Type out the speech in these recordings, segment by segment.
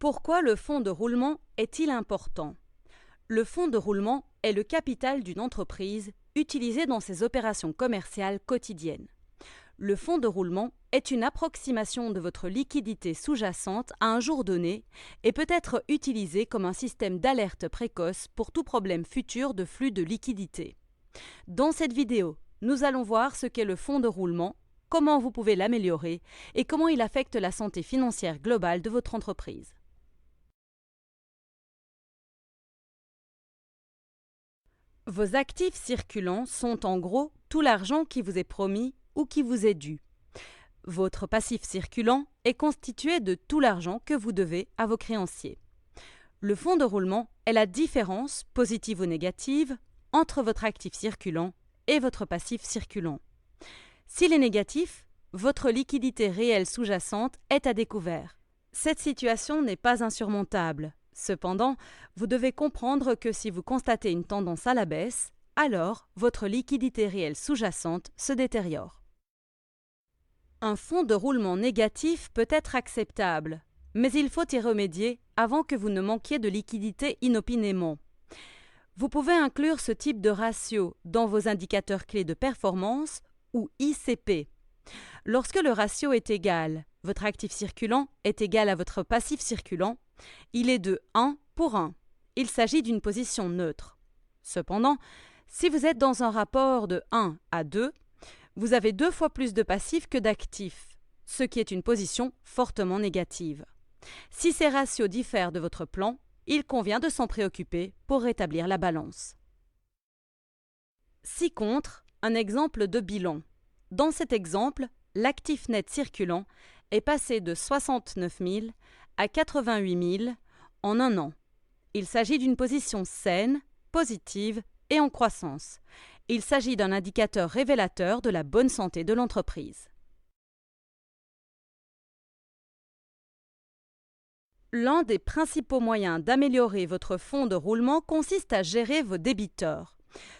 Pourquoi le fonds de roulement est-il important? Le fonds de roulement est le capital d'une entreprise utilisé dans ses opérations commerciales quotidiennes. Le fonds de roulement est une approximation de votre liquidité sous-jacente à un jour donné et peut être utilisé comme un système d'alerte précoce pour tout problème futur de flux de liquidité. Dans cette vidéo, nous allons voir ce qu'est le fonds de roulement, comment vous pouvez l'améliorer et comment il affecte la santé financière globale de votre entreprise. Vos actifs circulants sont en gros tout l'argent qui vous est promis ou qui vous est dû. Votre passif circulant est constitué de tout l'argent que vous devez à vos créanciers. Le fonds de roulement est la différence, positive ou négative, entre votre actif circulant et votre passif circulant. S'il est négatif, votre liquidité réelle sous-jacente est à découvert. Cette situation n'est pas insurmontable. Cependant, vous devez comprendre que si vous constatez une tendance à la baisse, alors votre liquidité réelle sous-jacente se détériore. Un fonds de roulement négatif peut être acceptable, mais il faut y remédier avant que vous ne manquiez de liquidité inopinément. Vous pouvez inclure ce type de ratio dans vos indicateurs clés de performance ou ICP. Lorsque le ratio est égal, votre actif circulant est égal à votre passif circulant, il est de 1 pour 1. Il s'agit d'une position neutre. Cependant, si vous êtes dans un rapport de 1 à 2, vous avez 2 fois plus de passifs que d'actifs, ce qui est une position fortement négative. Si ces ratios diffèrent de votre plan, il convient de s'en préoccuper pour rétablir la balance. Ci-contre, un exemple de bilan. Dans cet exemple, l'actif net circulant est passé de 69 000 à 88 000 en un an. Il s'agit d'une position saine, positive et en croissance. Il s'agit d'un indicateur révélateur de la bonne santé de l'entreprise. L'un des principaux moyens d'améliorer votre fonds de roulement consiste à gérer vos débiteurs.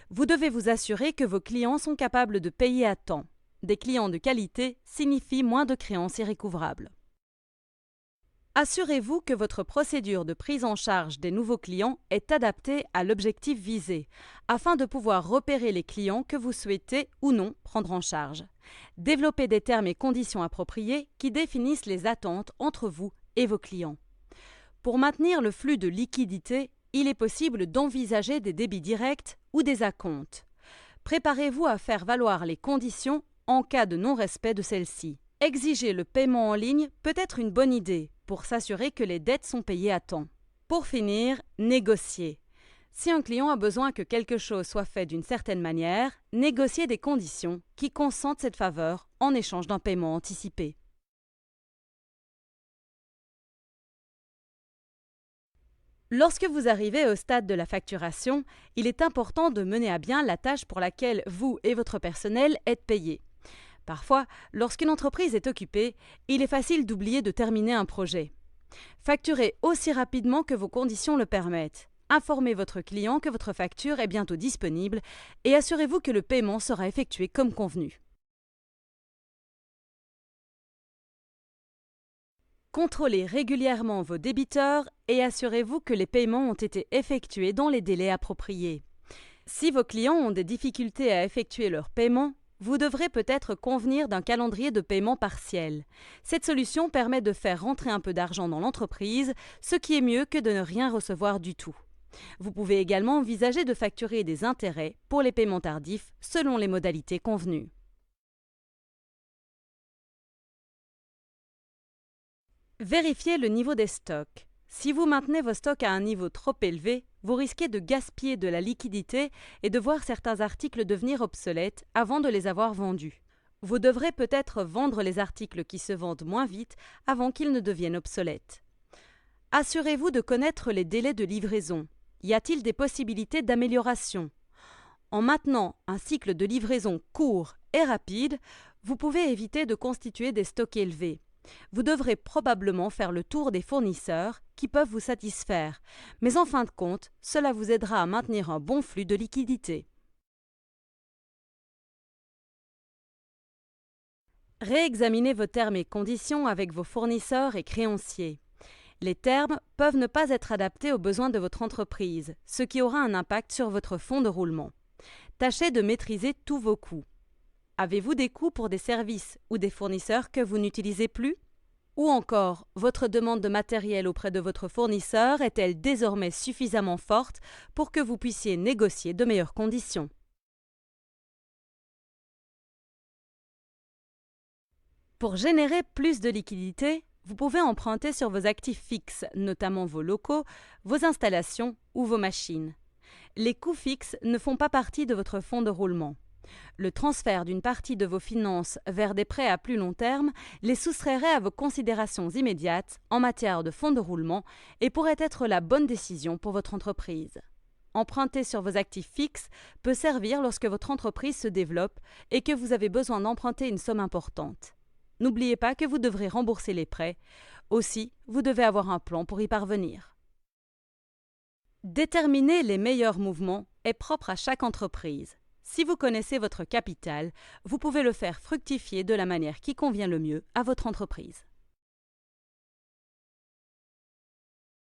Vous devez vous assurer que vos clients sont capables de payer à temps. Des clients de qualité signifient moins de créances irrécouvrables. Assurez-vous que votre procédure de prise en charge des nouveaux clients est adaptée à l'objectif visé, afin de pouvoir repérer les clients que vous souhaitez ou non prendre en charge. Développez des termes et conditions appropriés qui définissent les attentes entre vous et vos clients. Pour maintenir le flux de liquidité, il est possible d'envisager des débits directs ou des acomptes. Préparez-vous à faire valoir les conditions en cas de non-respect de celles-ci. Exiger le paiement en ligne peut être une bonne idée pour s'assurer que les dettes sont payées à temps. Pour finir, négocier. Si un client a besoin que quelque chose soit fait d'une certaine manière, négociez des conditions qui consentent cette faveur en échange d'un paiement anticipé. Lorsque vous arrivez au stade de la facturation, il est important de mener à bien la tâche pour laquelle vous et votre personnel êtes payés. Parfois, lorsqu'une entreprise est occupée, il est facile d'oublier de terminer un projet. Facturez aussi rapidement que vos conditions le permettent. Informez votre client que votre facture est bientôt disponible et assurez-vous que le paiement sera effectué comme convenu. Contrôlez régulièrement vos débiteurs et assurez-vous que les paiements ont été effectués dans les délais appropriés. Si vos clients ont des difficultés à effectuer leurs paiements, vous devrez peut-être convenir d'un calendrier de paiement partiel. Cette solution permet de faire rentrer un peu d'argent dans l'entreprise, ce qui est mieux que de ne rien recevoir du tout. Vous pouvez également envisager de facturer des intérêts pour les paiements tardifs selon les modalités convenues. Vérifiez le niveau des stocks. Si vous maintenez vos stocks à un niveau trop élevé, vous risquez de gaspiller de la liquidité et de voir certains articles devenir obsolètes avant de les avoir vendus. Vous devrez peut-être vendre les articles qui se vendent moins vite avant qu'ils ne deviennent obsolètes. Assurez-vous de connaître les délais de livraison. Y a-t-il des possibilités d'amélioration? En maintenant un cycle de livraison court et rapide, vous pouvez éviter de constituer des stocks élevés. Vous devrez probablement faire le tour des fournisseurs qui peuvent vous satisfaire, mais en fin de compte, cela vous aidera à maintenir un bon flux de liquidité. Réexaminez vos termes et conditions avec vos fournisseurs et créanciers. Les termes peuvent ne pas être adaptés aux besoins de votre entreprise, ce qui aura un impact sur votre fonds de roulement. Tâchez de maîtriser tous vos coûts. Avez-vous des coûts pour des services ou des fournisseurs que vous n'utilisez plus? Ou encore, votre demande de matériel auprès de votre fournisseur est-elle désormais suffisamment forte pour que vous puissiez négocier de meilleures conditions? Pour générer plus de liquidités, vous pouvez emprunter sur vos actifs fixes, notamment vos locaux, vos installations ou vos machines. Les coûts fixes ne font pas partie de votre fonds de roulement. Le transfert d'une partie de vos finances vers des prêts à plus long terme les soustrairait à vos considérations immédiates en matière de fonds de roulement et pourrait être la bonne décision pour votre entreprise. Emprunter sur vos actifs fixes peut servir lorsque votre entreprise se développe et que vous avez besoin d'emprunter une somme importante. N'oubliez pas que vous devrez rembourser les prêts. Aussi, vous devez avoir un plan pour y parvenir. Déterminer les meilleurs mouvements est propre à chaque entreprise. Si vous connaissez votre capital, vous pouvez le faire fructifier de la manière qui convient le mieux à votre entreprise.